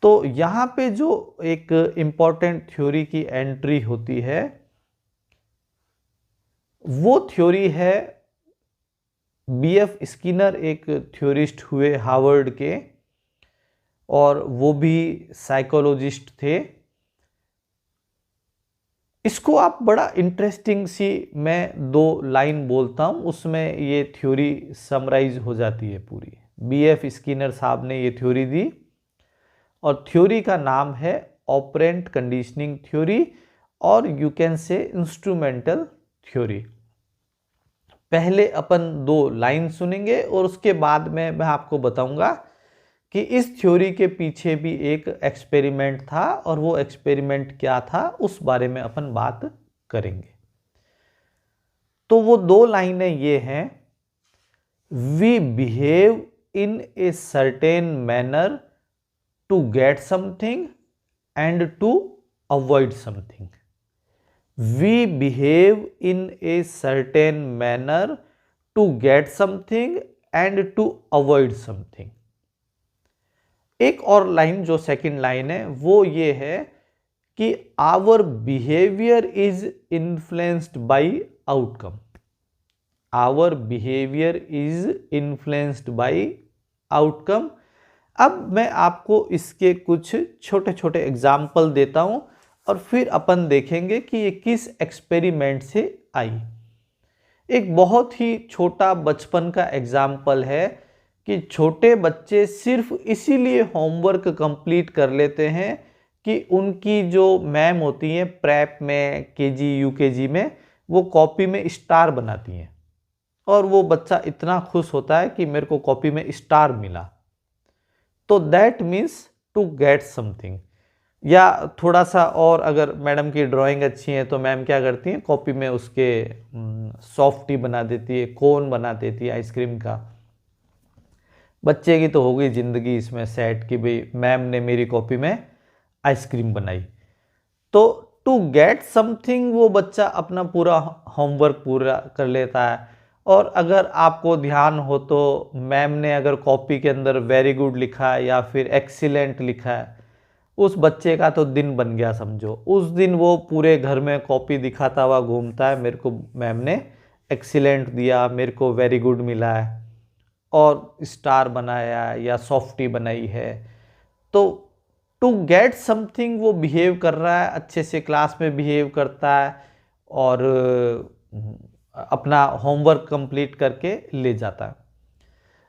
तो यहाँ पे जो एक इम्पॉर्टेंट थ्योरी की एंट्री होती है वो थ्योरी है, बीएफ स्किनर एक थ्योरिस्ट हुए हार्वर्ड के, और वो भी साइकोलॉजिस्ट थे। इसको आप बड़ा इंटरेस्टिंग सी मैं 2 लाइन बोलता हूँ, उसमें ये थ्योरी समराइज हो जाती है पूरी। बीएफ स्किनर साहब ने ये थ्योरी दी और थ्योरी का नाम है ऑपरेंट कंडीशनिंग थ्योरी, और you can say instrumental theory. पहले अपन 2 लाइन सुनेंगे और उसके बाद में मैं आपको बताऊंगा कि इस थ्योरी के पीछे भी एक एक्सपेरिमेंट था, और वो एक्सपेरिमेंट क्या था उस बारे में अपन बात करेंगे। तो वो 2 लाइनें ये हैं, we behave in a certain manner to get something and to avoid something. We behave in a certain manner to get something and to avoid something. एक और लाइन जो सेकंड लाइन है वो ये है कि our behaviour is influenced by outcome. Our behaviour is influenced by outcome. अब मैं आपको इसके कुछ छोटे छोटे एग्जाम्पल देता हूं और फिर अपन देखेंगे कि ये किस एक्सपेरिमेंट से आई। एक बहुत ही छोटा बचपन का एग्जाम्पल है कि छोटे बच्चे सिर्फ इसीलिए होमवर्क कंप्लीट कर लेते हैं कि उनकी जो मैम होती हैं प्रेप में, केजी यूकेजी में, वो कॉपी में स्टार बनाती हैं, और वो बच्चा इतना खुश होता है कि मेरे को कॉपी में स्टार मिला, तो that means to get something. या थोड़ा सा और, अगर मैडम की ड्राइंग अच्छी है तो मैम क्या करती हैं, कॉपी में उसके सॉफ्टी बना देती है, कोन बना देती है आइसक्रीम का। बच्चे की तो हो गई जिंदगी इसमें सेट कि भाई मैम ने मेरी कॉपी में आइसक्रीम बनाई। तो टू गेट समथिंग वो बच्चा अपना पूरा होमवर्क पूरा कर लेता है। और अगर आपको ध्यान हो तो मैम ने अगर कॉपी के अंदर वेरी गुड लिखा है या फिर एक्सीलेंट लिखा है, उस बच्चे का तो दिन बन गया समझो। उस दिन वो पूरे घर में कॉपी दिखाता हुआ घूमता है, मेरे को मैम ने एक्सीलेंट दिया, मेरे को वेरी गुड मिला है, और स्टार बनाया है या सॉफ्टी बनाई है। तो टू गेट समथिंग वो बिहेव कर रहा है, अच्छे से क्लास में बिहेव करता है और अपना होमवर्क कंप्लीट करके ले जाता है।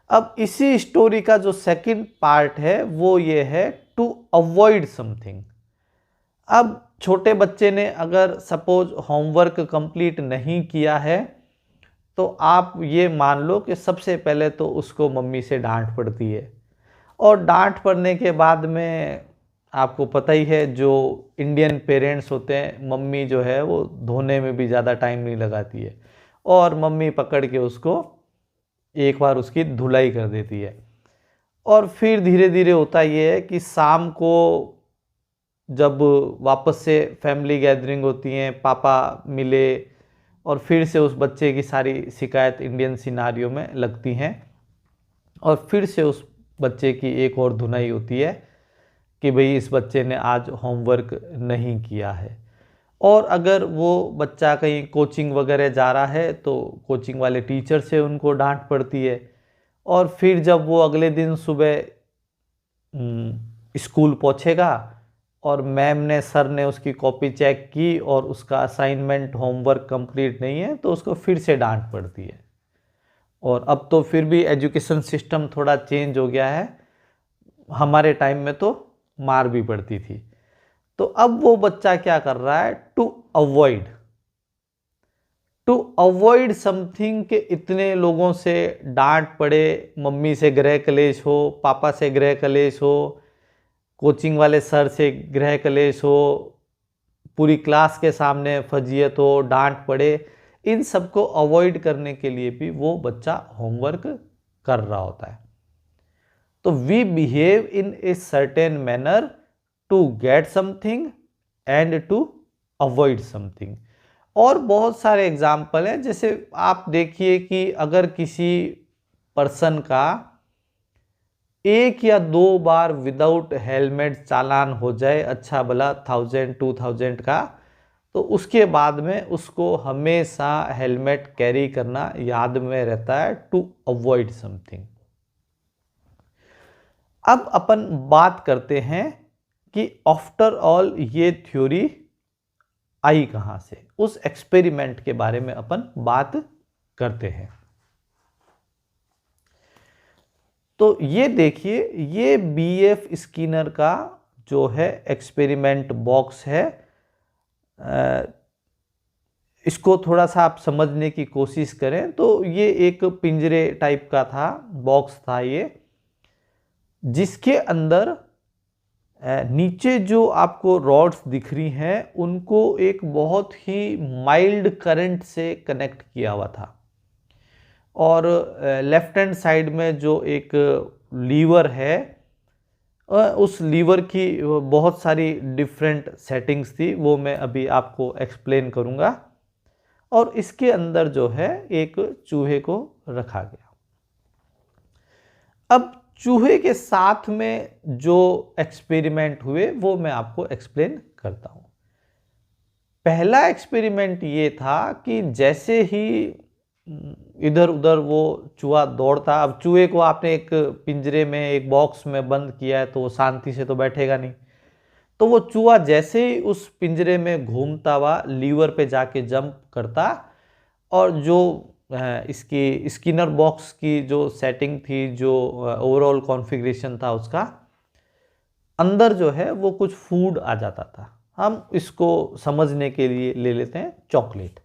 अब इसी स्टोरी का जो सेकंड पार्ट है वो ये है टू अवॉइड समथिंग। अब छोटे बच्चे ने अगर सपोज होमवर्क कंप्लीट नहीं किया है तो आप ये मान लो कि सबसे पहले तो उसको मम्मी से डांट पड़ती है, और डांट पड़ने के बाद में आपको पता ही है जो इंडियन पेरेंट्स होते हैं, मम्मी जो है वो धोने में भी ज़्यादा टाइम नहीं लगाती है, और मम्मी पकड़ के उसको एक बार उसकी धुलाई कर देती है। और फिर धीरे धीरे होता ये है कि शाम को जब वापस से फैमिली गैदरिंग होती है, पापा मिले, और फिर से उस बच्चे की सारी शिकायत इंडियन सिनारियो में लगती हैं, और फिर से उस बच्चे की एक और धुनाई होती है कि भाई इस बच्चे ने आज होमवर्क नहीं किया है। और अगर वो बच्चा कहीं कोचिंग वगैरह जा रहा है तो कोचिंग वाले टीचर से उनको डांट पड़ती है। और फिर जब वो अगले दिन सुबह स्कूल पहुंचेगा और मैम ने, सर ने उसकी कॉपी चेक की और उसका असाइनमेंट होमवर्क कंप्लीट नहीं है तो उसको फिर से डांट पड़ती है। और अब तो फिर भी एजुकेशन सिस्टम थोड़ा चेंज हो गया है, हमारे टाइम में तो मार भी पड़ती थी। तो अब वो बच्चा क्या कर रहा है, टू अवॉइड समथिंग के इतने लोगों से डांट पड़े, मम्मी से गृह कलेश हो, पापा से गृह कलेश हो, कोचिंग वाले सर से गृह कलेश हो, पूरी क्लास के सामने फजीयत हो, डांट पड़े, इन सबको अवॉइड करने के लिए भी वो बच्चा होमवर्क कर रहा होता है। तो we behave in a certain manner to get something and to avoid something. और बहुत सारे एग्जाम्पल हैं, जैसे आप देखिए कि अगर किसी पर्सन का एक या दो बार विदाउट हेलमेट चालान हो जाए अच्छा भला 1000-2000 का, तो उसके बाद में उसको हमेशा हेलमेट कैरी करना याद में रहता है, टू अवॉइड समथिंग। अब अपन बात करते हैं कि आफ्टर ऑल ये थ्योरी आई कहां से, उस एक्सपेरिमेंट के बारे में अपन बात करते हैं। तो ये देखिए, ये बीएफ स्किनर का जो है एक्सपेरिमेंट बॉक्स है। इसको थोड़ा सा आप समझने की कोशिश करें तो ये एक पिंजरे टाइप का था, बॉक्स था ये, जिसके अंदर नीचे जो आपको रॉड्स दिख रही हैं उनको एक बहुत ही माइल्ड करंट से कनेक्ट किया हुआ था, और लेफ्ट हैंड साइड में जो एक लीवर है, उस लीवर की बहुत सारी डिफरेंट सेटिंग्स थी, वो मैं अभी आपको एक्सप्लेन करूंगा। और इसके अंदर जो है एक चूहे को रखा गया। अब चूहे के साथ में जो एक्सपेरिमेंट हुए वो मैं आपको एक्सप्लेन करता हूं। पहला एक्सपेरिमेंट ये था कि जैसे ही इधर उधर वो चूहा दौड़ता, अब चूहे को आपने एक पिंजरे में, एक बॉक्स में बंद किया है तो वो शांति से तो बैठेगा नहीं, तो वो चूहा जैसे ही उस पिंजरे में घूमता हुआ लीवर पे जाके जंप करता, और जो इसकी स्किनर बॉक्स की जो सेटिंग थी, जो ओवरऑल कॉन्फ़िगरेशन था उसका, अंदर जो है वो कुछ फूड आ जाता था। हम इसको समझने के लिए ले लेते हैं चॉकलेट।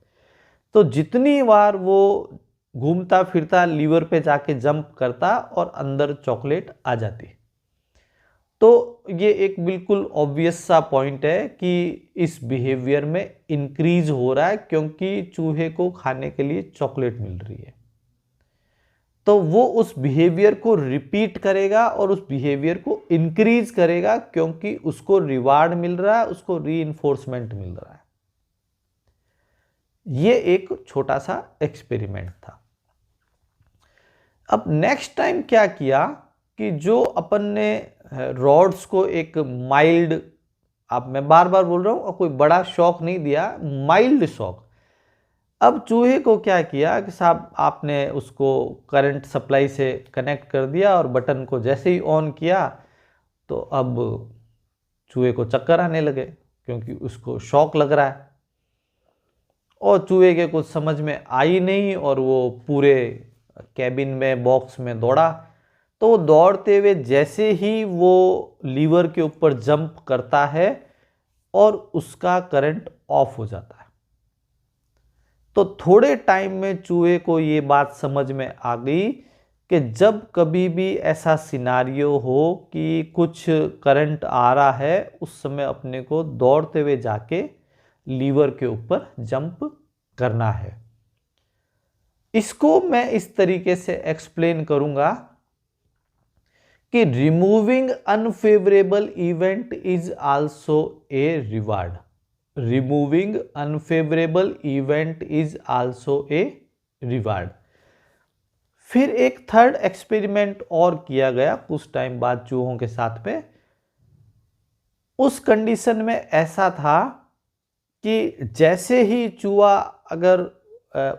तो जितनी बार वो घूमता फिरता लीवर पे जाके जंप करता और अंदर चॉकलेट आ जाती। तो ये एक बिल्कुल ऑब्वियस सा पॉइंट है कि इस बिहेवियर में इंक्रीज हो रहा है, क्योंकि चूहे को खाने के लिए चॉकलेट मिल रही है। तो वो उस बिहेवियर को रिपीट करेगा और उस बिहेवियर को इंक्रीज करेगा, क्योंकि उसको रिवार्ड मिल रहा है, उसको रीइंफोर्समेंट मिल रहा है। ये एक छोटा सा एक्सपेरिमेंट था। अब नेक्स्ट टाइम क्या किया कि जो अपन ने रॉड्स को एक माइल्ड, अब मैं बार बार बोल रहा हूं, कोई बड़ा शॉक नहीं दिया, माइल्ड शॉक। अब चूहे को क्या किया कि साहब आपने उसको करंट सप्लाई से कनेक्ट कर दिया, और बटन को जैसे ही ऑन किया तो अब चूहे को चक्कर आने लगे, क्योंकि उसको शॉक लग रहा है, और चूहे के कुछ समझ में आई नहीं, और वो पूरे कैबिन में, बॉक्स में दौड़ा। तो वो दौड़ते हुए जैसे ही वो लीवर के ऊपर जंप करता है और उसका करंट ऑफ हो जाता है। तो थोड़े टाइम में चूहे को ये बात समझ में आ गई कि जब कभी भी ऐसा सिनारियो हो कि कुछ करंट आ रहा है, उस समय अपने को दौड़ते हुए जाके लीवर के ऊपर जंप करना है। इसको मैं इस तरीके से एक्सप्लेन करूंगा कि removing unfavourable event is also a reward. Removing unfavourable event is also a reward. फिर एक थर्ड एक्सपेरिमेंट और किया गया कुछ टाइम बाद चूहों के साथ में। उस कंडीशन में ऐसा था कि जैसे ही चूहा अगर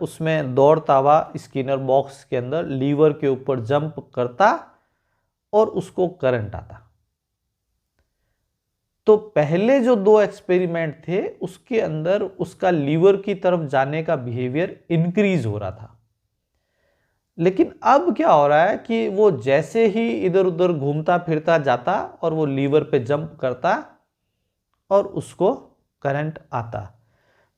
उसमें दौड़ता हुआ स्किनर बॉक्स के अंदर लीवर के ऊपर जंप करता और उसको करंट आता, तो पहले जो दो एक्सपेरिमेंट थे उसके अंदर उसका लीवर की तरफ जाने का बिहेवियर इंक्रीज हो रहा था। लेकिन अब क्या हो रहा है कि वो जैसे ही इधर उधर घूमता फिरता जाता और वो लीवर पे जंप करता और उसको करंट आता।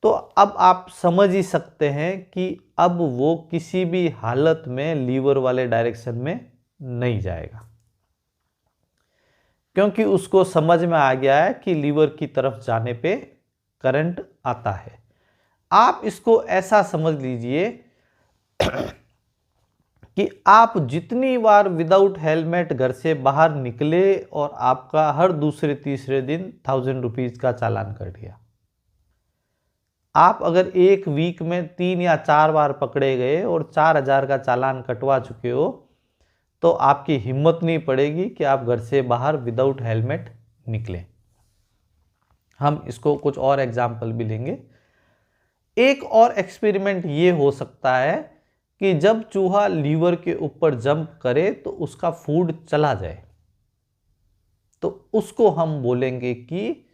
तो अब आप समझ ही सकते हैं कि अब वो किसी भी हालत में लीवर वाले डायरेक्शन में नहीं जाएगा, क्योंकि उसको समझ में आ गया है कि लीवर की तरफ जाने पे करंट आता है। आप इसको ऐसा समझ लीजिए कि आप जितनी बार विदाउट हेलमेट घर से बाहर निकले और आपका हर दूसरे तीसरे दिन 1000 रुपीज का चालान कट गया, आप अगर एक वीक में 3 या 4 बार पकड़े गए और 4000 का चालान कटवा चुके हो, तो आपकी हिम्मत नहीं पड़ेगी कि आप घर से बाहर विदाउट हेलमेट निकलें। हम इसको कुछ और एग्जाम्पल भी लेंगे। एक और एक्सपेरिमेंट ये हो सकता है कि जब चूहा लीवर के ऊपर जंप करे तो उसका फूड चला जाए, तो उसको हम बोलेंगे कि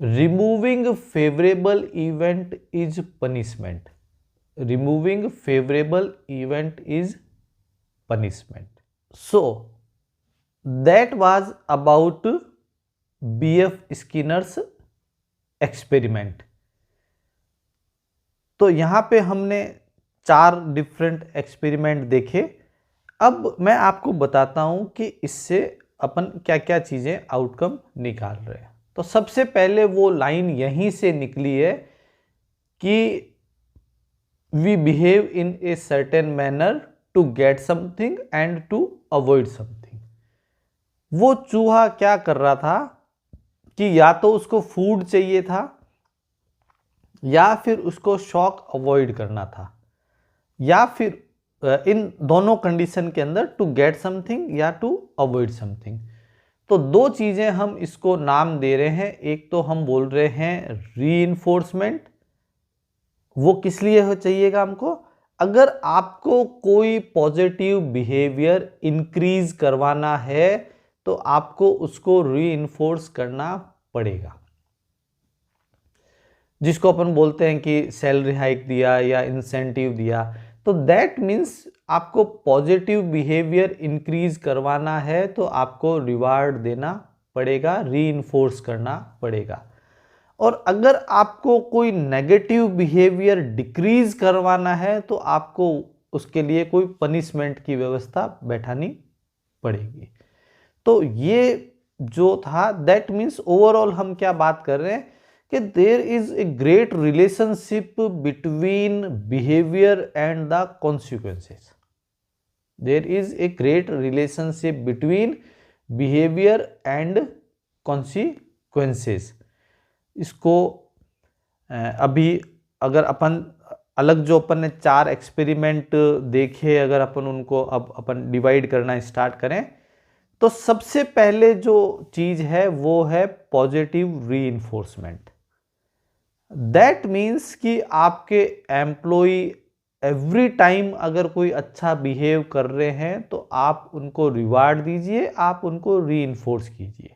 removing favourable event is punishment. Removing favourable event is punishment. So that was about BF Skinner's experiment. तो यहां पे हमने 4 डिफरेंट एक्सपेरिमेंट देखे। अब मैं आपको बताता हूं कि इससे अपन क्या क्या चीजें आउटकम निकाल रहे हैं। तो सबसे पहले वो लाइन यहीं से निकली है कि we behave in a certain manner to get something and to avoid something. वो चूहा क्या कर रहा था कि या तो उसको फूड चाहिए था या फिर उसको शॉक अवॉइड करना था, या फिर इन दोनों कंडीशन के अंदर टू गेट समथिंग या टू अवॉइड समथिंग। तो 2 चीजें हम इसको नाम दे रहे हैं। एक तो हम बोल रहे हैं रीइंफोर्समेंट। वो किस लिए हो चाहिएगा हमको? अगर आपको कोई पॉजिटिव बिहेवियर इंक्रीज करवाना है तो आपको उसको रीइंफोर्स करना पड़ेगा, जिसको अपन बोलते हैं कि सैलरी हाइक दिया या इंसेंटिव दिया। तो दैट मीन्स आपको पॉजिटिव बिहेवियर इंक्रीज करवाना है तो आपको रिवार्ड देना पड़ेगा, रीइंफोर्स करना पड़ेगा। और अगर आपको कोई नेगेटिव बिहेवियर डिक्रीज करवाना है तो आपको उसके लिए कोई पनिशमेंट की व्यवस्था बैठानी पड़ेगी। तो ये जो था, दैट मीन्स ओवरऑल हम क्या बात कर रहे हैं कि there is a great relationship between behaviour and the consequences. There is a great relationship between behaviour and consequences. इसको अभी अगर अपन अलग जो अपन ने 4 एक्सपेरिमेंट देखे, अगर अपन उनको अब अपन डिवाइड करना स्टार्ट करें तो सबसे पहले जो चीज है वो है पॉजिटिव रीइंफोर्समेंट। दैट मीन्स कि आपके एम्प्लॉय एवरी टाइम अगर कोई अच्छा बिहेव कर रहे हैं तो आप उनको रिवार्ड दीजिए, आप उनको रीइंफोर्स कीजिए।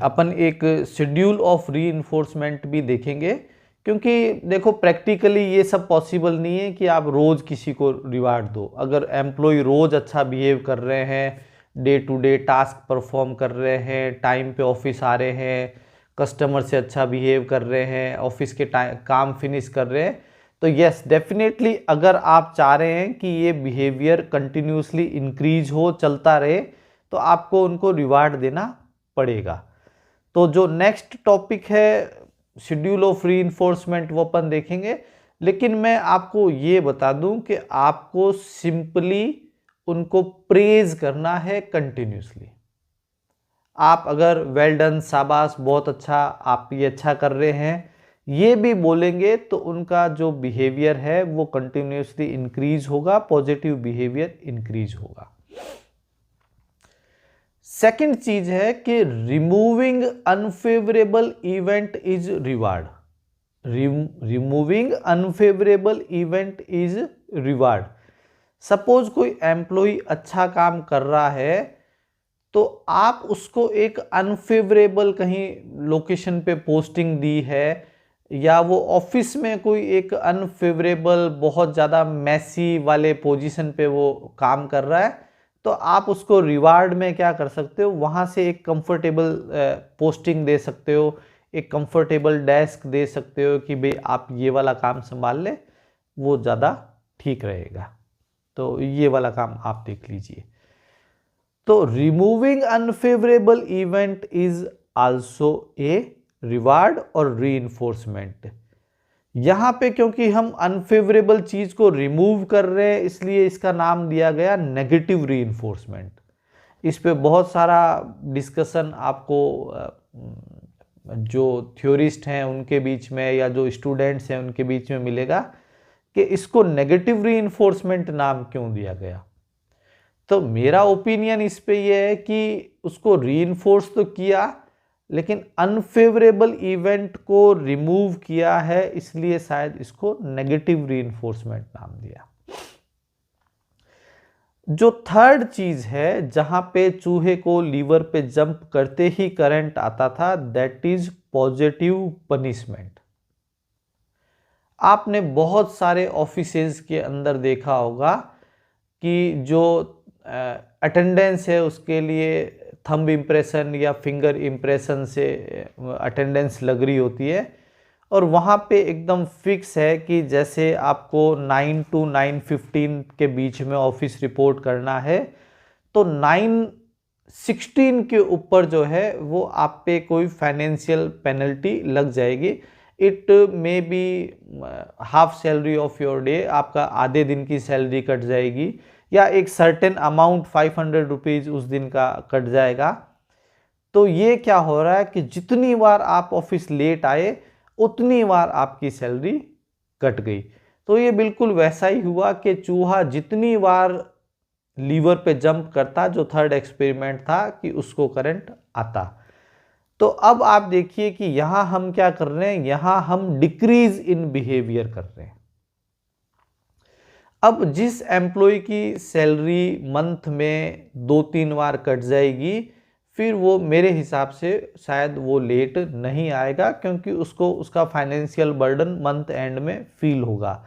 अपन एक शेड्यूल ऑफ रीइंफोर्समेंट भी देखेंगे, क्योंकि देखो प्रैक्टिकली ये सब पॉसिबल नहीं है कि आप रोज किसी को रिवार्ड दो। अगर एम्प्लॉय रोज अच्छा बिहेव कर रहे हैं, day to day task perform कर रहे हैं, टाइम पे ऑफिस आ रहे हैं, कस्टमर से अच्छा बिहेव कर रहे हैं, ऑफिस के काम फिनिश कर रहे हैं, तो यस डेफिनेटली अगर आप चाह रहे हैं कि ये बिहेवियर कंटिन्यूसली इंक्रीज हो, चलता रहे, तो आपको उनको रिवार्ड देना पड़ेगा। तो जो नेक्स्ट टॉपिक है शेड्यूल ऑफ रीइंफोर्समेंट वो अपन देखेंगे, लेकिन मैं आपको ये बता दूं कि आपको सिंपली उनको प्रेज करना है कंटिन्यूसली। आप अगर वेल डन, शाबाश, बहुत अच्छा, आप ये अच्छा कर रहे हैं, ये भी बोलेंगे तो उनका जो बिहेवियर है वो कंटिन्यूसली इंक्रीज होगा, पॉजिटिव बिहेवियर इंक्रीज होगा। सेकंड चीज है कि removing unfavourable event is reward. Removing unfavourable event is reward. Suppose कोई एम्प्लॉय अच्छा काम कर रहा है तो आप उसको एक अनफेवरेबल कहीं लोकेशन पे पोस्टिंग दी है, या वो ऑफिस में कोई एक अनफेवरेबल बहुत ज़्यादा मैसी वाले पोजीशन पे वो काम कर रहा है, तो आप उसको रिवार्ड में क्या कर सकते हो, वहाँ से एक कंफर्टेबल पोस्टिंग दे सकते हो, एक कंफर्टेबल डेस्क दे सकते हो कि भाई आप ये वाला काम संभाल लें, वो ज़्यादा ठीक रहेगा, तो ये वाला काम आप देख लीजिए। तो removing unfavourable event is also a reward और रीइंफोर्समेंट। यहां पे क्योंकि हम अनफेवरेबल चीज को रिमूव कर रहे हैं इसलिए इसका नाम दिया गया नेगेटिव रीइंफोर्समेंट। इस पे बहुत सारा डिस्कशन आपको जो थ्योरिस्ट हैं उनके बीच में या जो स्टूडेंट्स हैं उनके बीच में मिलेगा कि इसको नेगेटिव रीइंफोर्समेंट नाम क्यों दिया गया। तो मेरा ओपिनियन इस पे ये है कि उसको रीइंफोर्स तो किया, लेकिन अनफेवरेबल इवेंट को रिमूव किया है, इसलिए शायद इसको नेगेटिव रीइंफोर्समेंट नाम दिया। जो थर्ड चीज है जहां पे चूहे को लीवर पे जंप करते ही करंट आता था, दैट इज पॉजिटिव पनिशमेंट। आपने बहुत सारे ऑफिसेज के अंदर देखा होगा कि जो अटेंडेंस है उसके लिए थंब इम्प्रेशन या फिंगर इम्प्रेशन से अटेंडेंस लग रही होती है, और वहाँ पे एकदम फिक्स है कि जैसे आपको 9 to 9:15 के बीच में ऑफिस रिपोर्ट करना है, तो 9:16 के ऊपर जो है वो आप पे कोई फाइनेंशियल पेनल्टी लग जाएगी। It may be half salary of your day, आपका आधे दिन की सैलरी कट जाएगी, या एक सर्टेन अमाउंट 500 रुपीज़ उस दिन का कट जाएगा। तो ये क्या हो रहा है कि जितनी बार आप ऑफिस लेट आए उतनी बार आपकी सैलरी कट गई। तो ये बिल्कुल वैसा ही हुआ कि चूहा जितनी बार लीवर पे जंप करता, जो थर्ड एक्सपेरिमेंट था, कि उसको करंट आता। तो अब आप देखिए कि यहां हम क्या कर रहे हैं, यहां हम डिक्रीज इन बिहेवियर कर रहे हैं। अब जिस एम्प्लॉय की सैलरी मंथ में 2-3 बार कट जाएगी, फिर वो मेरे हिसाब से शायद वो लेट नहीं आएगा, क्योंकि उसको उसका फाइनेंशियल बर्डन मंथ एंड में फील होगा।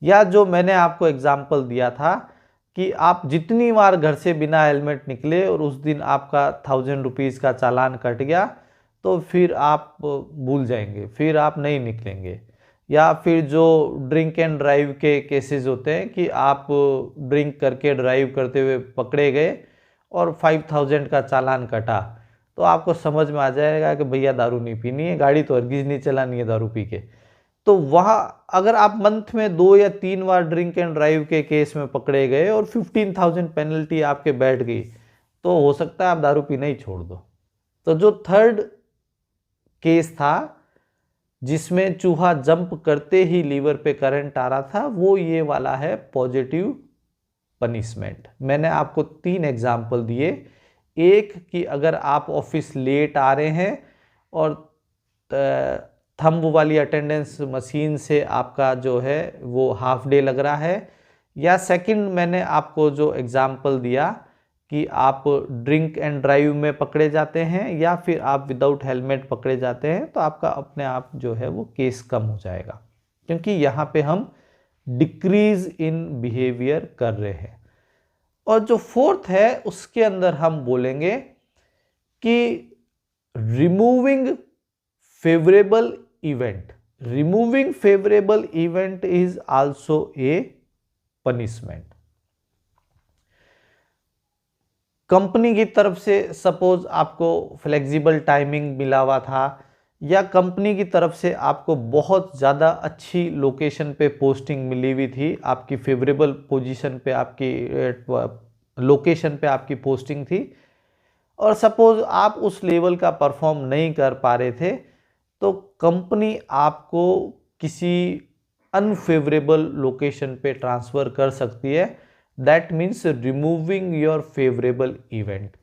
या जो मैंने आपको एग्जांपल दिया था कि आप जितनी बार घर से बिना हेलमेट निकले और उस दिन आपका 1000 रुपीज़ का चालान कट गया, तो फिर आप भूल जाएंगे, फिर आप नहीं निकलेंगे। या फिर जो ड्रिंक एंड ड्राइव के केसेस होते हैं कि आप ड्रिंक करके ड्राइव करते हुए पकड़े गए और 5000 का चालान कटा, तो आपको समझ में आ जाएगा कि भैया दारू नहीं पीनी है, गाड़ी तो हरगिज नहीं चलानी है दारू पी के। तो वहाँ अगर आप मंथ में 2 या 3 बार ड्रिंक एंड ड्राइव के केस में पकड़े गए और 15,000 पेनल्टी आपके बैठ गई, तो हो सकता है आप दारू पीना ही छोड़ दो। तो जो थर्ड केस था जिसमें चूहा जंप करते ही लीवर पे करंट आ रहा था, वो ये वाला है पॉजिटिव पनिशमेंट। मैंने आपको 3 एग्जाम्पल दिए। एक कि अगर आप ऑफिस लेट आ रहे हैं और थंब वाली अटेंडेंस मशीन से आपका जो है वो हाफ डे लग रहा है, या सेकंड मैंने आपको जो एग्जाम्पल दिया कि आप ड्रिंक एंड ड्राइव में पकड़े जाते हैं या फिर आप विदाउट हेलमेट पकड़े जाते हैं, तो आपका अपने आप जो है वो केस कम हो जाएगा, क्योंकि यहाँ पे हम डिक्रीज इन बिहेवियर कर रहे हैं। और जो फोर्थ है उसके अंदर हम बोलेंगे कि removing favourable event, removing favourable event is also a punishment. Company की तरफ से सपोज आपको फ्लेक्सिबल टाइमिंग मिला हुआ था, या कंपनी की तरफ से आपको बहुत ज़्यादा अच्छी लोकेशन पे पोस्टिंग मिली हुई थी, आपकी फेवरेबल पोजीशन पे, आपकी लोकेशन पे आपकी पोस्टिंग थी, और सपोज आप उस लेवल का परफॉर्म नहीं कर पा रहे थे, तो कंपनी आपको किसी अनफेवरेबल लोकेशन पे ट्रांसफ़र कर सकती है। That means removing your favourable event.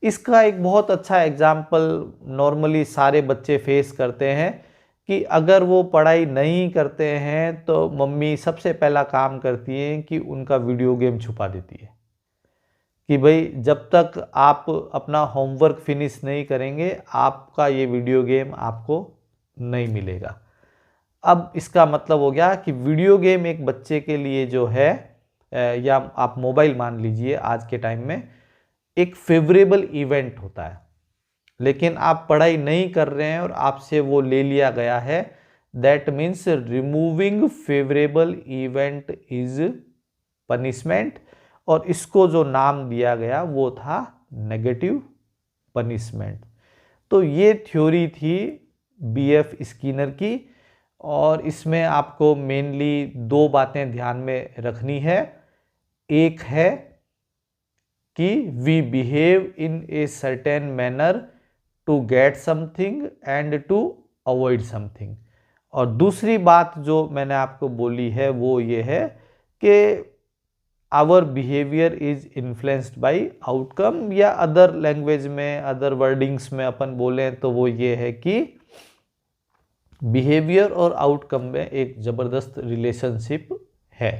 इसका एक बहुत अच्छा एग्जाम्पल नॉर्मली सारे बच्चे फेस करते हैं कि अगर वो पढ़ाई नहीं करते हैं तो मम्मी सबसे पहला काम करती है कि उनका वीडियो गेम छुपा देती है कि भाई जब तक आप अपना होमवर्क फिनिश नहीं करेंगे आपका ये वीडियो गेम आपको नहीं मिलेगा। अब इसका मतलब हो गया कि वीडियो गेम एक बच्चे के लिए जो है, या आप मोबाइल मान लीजिए, आज के टाइम में एक फेवरेबल इवेंट होता है, लेकिन आप पढ़ाई नहीं कर रहे हैं और आपसे वो ले लिया गया है। That means removing favourable event is punishment, और इसको जो नाम दिया गया वो था नेगेटिव पनिशमेंट। तो ये थ्योरी थी बीएफ स्किनर की, और इसमें आपको मेनली 2 बातें ध्यान में रखनी है। एक है कि we behave in a certain manner to get something and to avoid something, और दूसरी बात जो मैंने आपको बोली है वो ये है कि our behaviour is influenced by outcome, या अदर लैंग्वेज में, अदर वर्डिंग्स में अपन बोलें तो वो ये है कि बिहेवियर और आउटकम में एक जबरदस्त रिलेशनशिप है।